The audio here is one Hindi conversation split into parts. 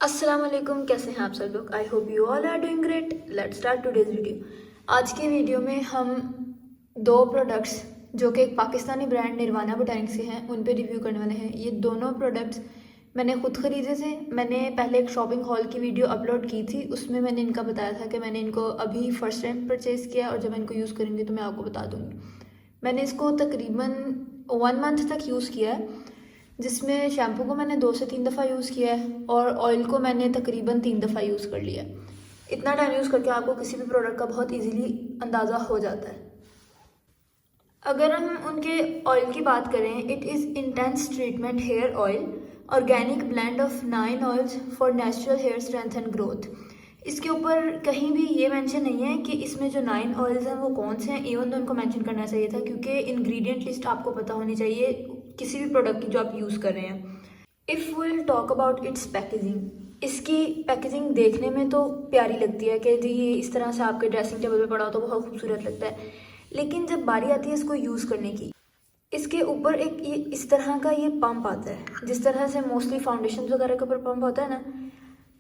अस्सलाम वालेकुम, कैसे हैं आप सब लोग। I hope you all are doing great. Let's start today's video. आज की वीडियो में हम दो प्रोडक्ट्स जो कि एक पाकिस्तानी ब्रांड निर्वाणा बोटैनिक्स के हैं उन पे रिव्यू करने वाले हैं। ये दोनों प्रोडक्ट्स मैंने खुद ख़रीदे थे। मैंने पहले एक शॉपिंग हॉल की वीडियो अपलोड की थी, उसमें मैंने इनका बताया था कि मैंने इनको अभी फ़र्स्ट टाइम परचेज़ किया और जब मैं इनको यूज़ करूँगी तो मैं आपको बता दूँगी। मैंने इसको तकरीबन 1 मंथ तक यूज़ किया है, जिसमें शैम्पू को मैंने 2 से 3 दफ़ा यूज़ किया है और ऑयल को मैंने तकरीबन 3 दफ़ा यूज़ कर लिया है। इतना टाइम यूज़ करके आपको किसी भी प्रोडक्ट का बहुत इजीली अंदाज़ा हो जाता है। अगर हम उनके ऑयल की बात करें, it is intense treatment hair oil, organic blend of 9 oils for natural hair strength and growth. इसके ऊपर कहीं भी ये मेंशन नहीं है कि इसमें जो 9 ऑयल्स हैं वो कौन से हैं। इवन तो उनको मेंशन करना चाहिए था, क्योंकि इंग्रेडिएंट लिस्ट आपको पता होनी चाहिए किसी भी प्रोडक्ट की जो आप यूज़ कर रहे हैं। If will talk about it's packaging, इसकी पैकेजिंग देखने में तो प्यारी लगती है कि जी ये इस तरह से आपके ड्रेसिंग टेबल पे पड़ा हो तो बहुत खूबसूरत लगता है, लेकिन जब बारी आती है इसको यूज़ करने की, इसके ऊपर एक ये इस तरह का ये पंप आता है, जिस तरह से मोस्टली फाउंडेशन वगैरह के ऊपर पंप होता है ना।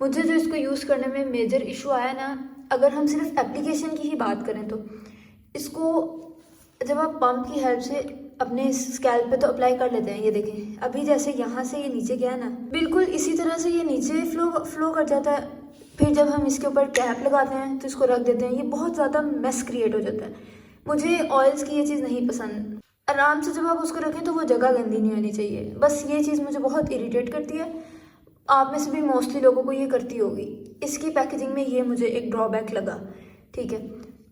मुझे जो इसको यूज़ करने में मेजर इशू आया ना, अगर हम सिर्फ एप्लीकेशन की ही बात करें तो इसको जब आप पंप की हेल्प से अपने स्कैल्प पे तो अप्लाई कर लेते हैं, ये देखें अभी जैसे यहाँ से ये नीचे गया ना, बिल्कुल इसी तरह से ये नीचे फ्लो कर जाता है। फिर जब हम इसके ऊपर कैप लगाते हैं तो इसको रख देते हैं, ये बहुत ज़्यादा मेस क्रिएट हो जाता है। मुझे ऑयल्स की ये चीज़ नहीं पसंद। आराम से जब आप उसको रखें तो वो जगह गंदी नहीं होनी चाहिए, बस ये चीज़ मुझे बहुत इरिटेट करती है। आप में से भी मोस्टली लोगों को ये करती होगी। इसकी पैकेजिंग में ये मुझे एक ड्रॉबैक लगा, ठीक है।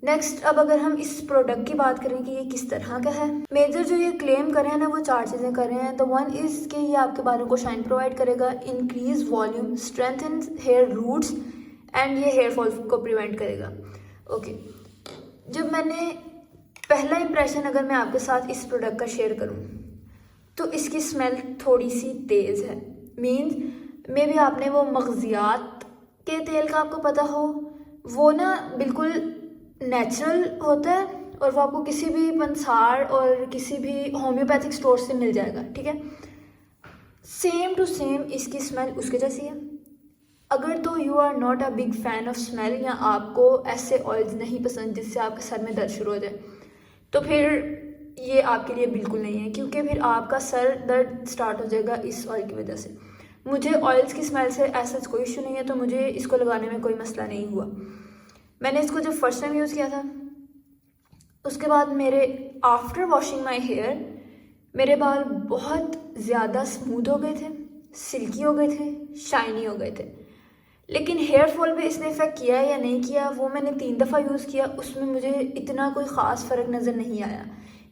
नेक्स्ट, अब अगर हम इस प्रोडक्ट की बात करें कि ये किस तरह का है, मेजर जो ये क्लेम कर रहे हैं ना वो 4 चीज़ें कर रहे हैं। द वन इज़ कि ये आपके बालों को शाइन प्रोवाइड करेगा, increase volume, strengthen hair roots and ये हेयर फॉल को प्रिवेंट करेगा। ओके, जब मैंने पहला इंप्रेशन अगर मैं आपके साथ इस प्रोडक्ट का शेयर करूं तो इसकी स्मेल थोड़ी सी तेज़ है। मीन्स मे भी आपने वो मगजियात के तेल का आपको पता हो, वो ना बिल्कुल नेचुरल होता है और वो आपको किसी भी पंसार और किसी भी होम्योपैथिक स्टोर से मिल जाएगा, ठीक है। सेम टू सेम इसकी स्मेल उसके जैसी है। अगर तो you are not a big fan of smell या आपको ऐसे ऑयल्स नहीं पसंद जिससे आपके सर में दर्द शुरू हो जाए, तो फिर ये आपके लिए बिल्कुल नहीं है, क्योंकि फिर आपका सर दर्द स्टार्ट हो जाएगा इस ऑयल की वजह से। मुझे ऑयल्स की स्मेल से ऐसा कोई इशू नहीं है, तो मुझे इसको लगाने में कोई मसला नहीं हुआ। मैंने इसको जब फर्स्ट टाइम यूज़ किया था, उसके बाद मेरे आफ्टर वॉशिंग माई हेयर मेरे बाल बहुत ज़्यादा स्मूथ हो गए थे, सिल्की हो गए थे, शाइनी हो गए थे। लेकिन हेयर फॉल पे इसने इफेक्ट किया है या नहीं किया, वो मैंने 3 दफ़ा यूज़ किया, उसमें मुझे इतना कोई ख़ास फ़र्क नज़र नहीं आया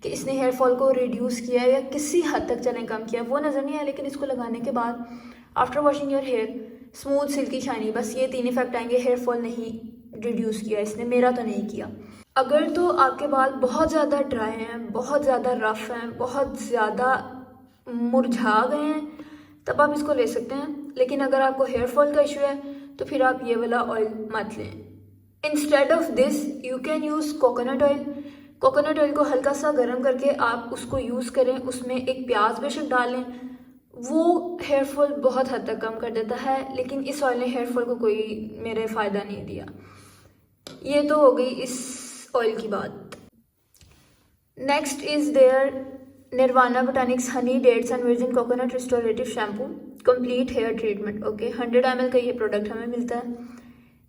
कि इसने हेयर फॉल को रिड्यूस किया या किसी हद तक चलें कम किया, वो नज़र नहीं आया। लेकिन इसको लगाने के बाद after washing your hair smooth, silky, shiny, बस ये 3 इफेक्ट आएंगे। हेयर फॉल नहीं रिड्यूस किया इसने, मेरा तो नहीं किया। अगर तो आपके बाल बहुत ज़्यादा ड्राई हैं, बहुत ज़्यादा रफ़ हैं, बहुत ज़्यादा मुरझा गए हैं, तब आप इसको ले सकते हैं। लेकिन अगर आपको हेयर फॉल का इशू है तो फिर आप ये वाला ऑयल मत लें। Instead of this you can use coconut oil. Coconut oil को हल्का सा गर्म करके आप उसको यूज़ करें, उसमें एक प्याज बेशक डालें, वो हेयर फॉल बहुत हद तक कम कर देता है। लेकिन इस ऑयल ने हेयर फॉल को कोई मेरे फ़ायदा नहीं दिया। ये तो हो गई इस ऑयल की बात। Next is there Nirvana botanics honey dates and virgin coconut restorative shampoo complete hair treatment. Okay, 100 ml का ये प्रोडक्ट हमें मिलता है।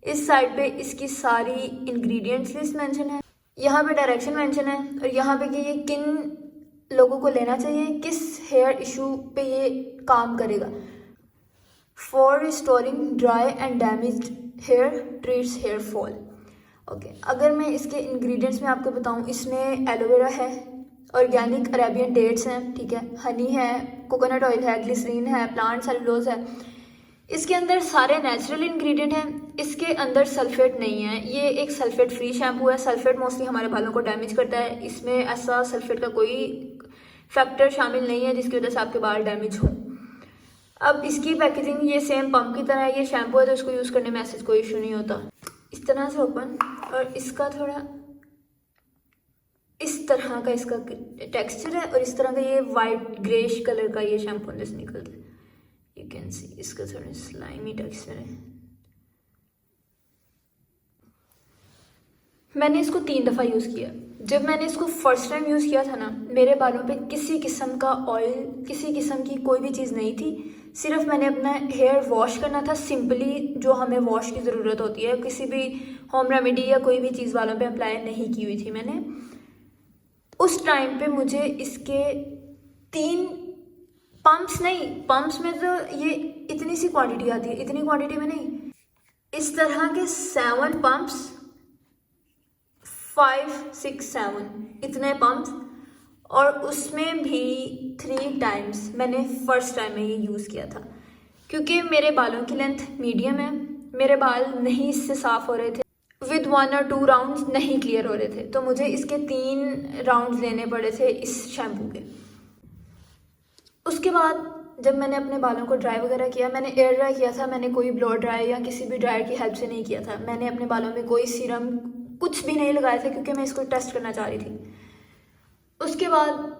इस साइड पे इसकी सारी इंग्रेडिएंट्स लिस्ट मेंशन है, यहाँ पे डायरेक्शन मेंशन है, और यहाँ पे कि ये किन लोगों को लेना चाहिए, किस हेयर इशू पे ये काम करेगा। For restoring dry and damaged hair, treats hair fall. Okay, अगर मैं इसके इंग्रेडिएंट्स में आपको बताऊँ, इसमें एलोवेरा है, ऑर्गेनिक अरेबियन डेट्स हैं, ठीक है, हनी है, कोकोनट ऑयल है, ग्लिसरीन है, प्लांट सेलुलोज है। इसके अंदर सारे नेचुरल इंग्रेडिएंट हैं, इसके अंदर सल्फेट नहीं है। ये एक सल्फेट फ्री शैम्पू है। सल्फेट मोस्टली हमारे बालों को डैमेज करता है, इसमें ऐसा सल्फेट का कोई फैक्टर शामिल नहीं है जिसकी वजह से आपके बाल डैमेज हों। अब इसकी पैकेजिंग ये सेम पंप की तरह है। ये शैम्पू है तो इसको यूज़ करने में ऐसा कोई इशू नहीं होता। इस तरह से ओपन, और इसका थोड़ा इस तरह का इसका टेक्सचर है, और इस तरह का ये वाइट ग्रेश कलर का ये शैम्पू अंदर से निकलता है। ये कैन सी इसका थोड़ा स्लाइमी टेक्सचर है। मैंने इसको 3 दफ़ा यूज़ किया। जब मैंने इसको फर्स्ट टाइम यूज़ किया था ना, मेरे बालों पे किसी किस्म का ऑयल, किसी किस्म की कोई भी चीज़ नहीं थी। सिर्फ मैंने अपना हेयर वॉश करना था सिंपली, जो हमें वॉश की ज़रूरत होती है। किसी भी होम रेमेडी या कोई भी चीज़ बालों पे अप्लाई नहीं की हुई थी मैंने। उस टाइम पे मुझे इसके 3 पंप्स, नहीं पंप्स में तो ये इतनी सी क्वांटिटी आती है, इतनी क्वांटिटी में नहीं, इस तरह के 7 पंप्स, 5, 6, 7 इतने पंप्स, और उसमें भी 3 टाइम्स मैंने फर्स्ट टाइम में ये यूज़ किया था। क्योंकि मेरे बालों की लेंथ मीडियम है, मेरे बाल नहीं इससे साफ़ हो रहे थे, विद 1 और 2 राउंड्स नहीं क्लियर हो रहे थे, तो मुझे इसके 3 राउंड्स लेने पड़े थे इस शैम्पू के। उसके बाद जब मैंने अपने बालों को ड्राई वगैरह किया, मैंने एयर ड्राई किया था, मैंने कोई ब्लो ड्राई या किसी भी ड्रायर की हेल्प से नहीं किया था। मैंने अपने बालों में कोई सीरम कुछ भी नहीं लगाया था, क्योंकि मैं इसको टेस्ट करना चाह रही थी। उसके बाद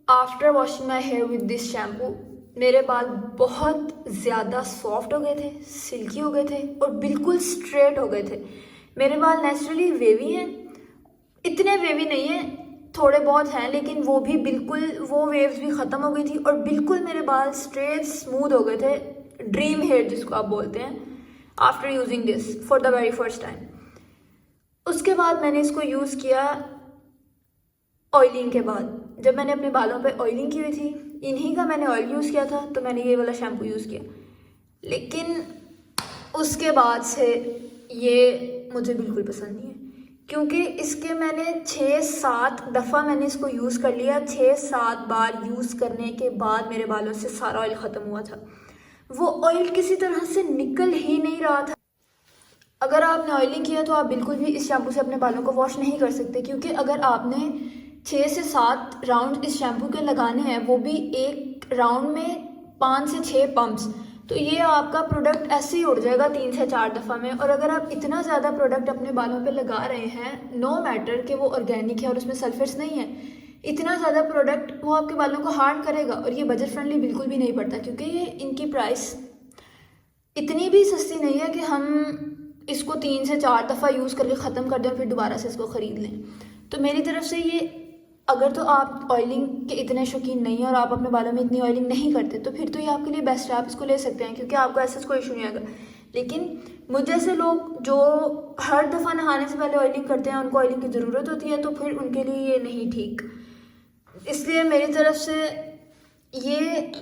after washing my here with this shampoo, मेरे बाल बहुत ज़्यादा सॉफ्ट हो गए थे, सिल्की हो गए थे और बिल्कुल स्ट्रेट हो गए थे। मेरे बाल नेचुरली वेवी हैं, इतने वेवी नहीं हैं, थोड़े बहुत हैं, लेकिन वो भी बिल्कुल, वो वेव्स भी ख़त्म हो गई थी और बिल्कुल मेरे बाल स्ट्रेट स्मूथ हो गए थे, ड्रीम हेयर जिसको आप बोलते हैं, after using this for the very first time. उसके बाद मैंने इसको यूज़ किया ऑयलिंग के बाद। जब मैंने अपने बालों पे ऑयलिंग की हुई थी, इन्हीं का मैंने ऑयल यूज़ किया था, तो मैंने ये वाला शैम्पू यूज़ किया। लेकिन उसके बाद से ये मुझे बिल्कुल पसंद नहीं है, क्योंकि इसके मैंने 6-7 दफ़ा मैंने इसको यूज़ कर लिया। 6-7 बार यूज़ करने के बाद मेरे बालों से सारा ऑयल ख़त्म हुआ था। वो ऑयल किसी तरह से निकल ही नहीं रहा था। अगर आपने ऑयलिंग किया तो आप बिल्कुल भी इस शैम्पू से अपने बालों को वॉश नहीं कर सकते, क्योंकि अगर आपने 6 से 7 राउंड इस शैम्पू के लगाने हैं, वो भी एक राउंड में 5 से 6 पंप्स, तो ये आपका प्रोडक्ट ऐसे ही उड़ जाएगा 3 से 4 दफ़ा में। और अगर आप इतना ज़्यादा प्रोडक्ट अपने बालों पे लगा रहे हैं, नो मैटर कि वो ऑर्गेनिक है और उसमें सल्फेट्स नहीं है, इतना ज़्यादा प्रोडक्ट वो आपके बालों को हार्म करेगा। और ये बजट फ्रेंडली बिल्कुल भी नहीं पड़ता, क्योंकि ये इनकी प्राइस इतनी भी सस्ती नहीं है कि हम इसको 3 से 4 दफ़ा यूज़ करके ख़त्म कर दें और फिर दोबारा से इसको ख़रीद लें। तो मेरी तरफ से ये, अगर तो आप ऑयलिंग के इतने शौकीन नहीं हैं और आप अपने बालों में इतनी ऑयलिंग नहीं करते, तो फिर तो ये आपके लिए बेस्ट है, आप इसको ले सकते हैं, क्योंकि आपको ऐसा कोई इशू नहीं आएगा। लेकिन मुझ जैसे लोग जो हर दफ़ा नहाने से पहले ऑयलिंग करते हैं, उनको ऑयलिंग की ज़रूरत होती है, तो फिर उनके लिए ये नहीं ठीक। इसलिए मेरी तरफ से ये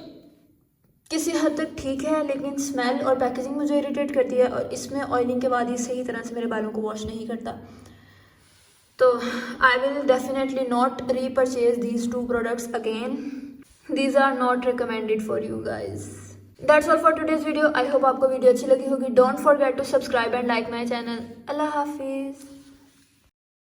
किसी हद तक ठीक है, लेकिन स्मेल और पैकेजिंग मुझे इरिटेट करती है, और इसमें ऑयलिंग के बाद ये सही तरह से मेरे बालों को वॉश नहीं करता। तो I will definitely not repurchase these 2 products again. These are not recommended for you guys. That's all for today's video. I hope आपको वीडियो अच्छी लगी होगी। Don't forget to subscribe and like my channel. अल्लाह हाफिज़।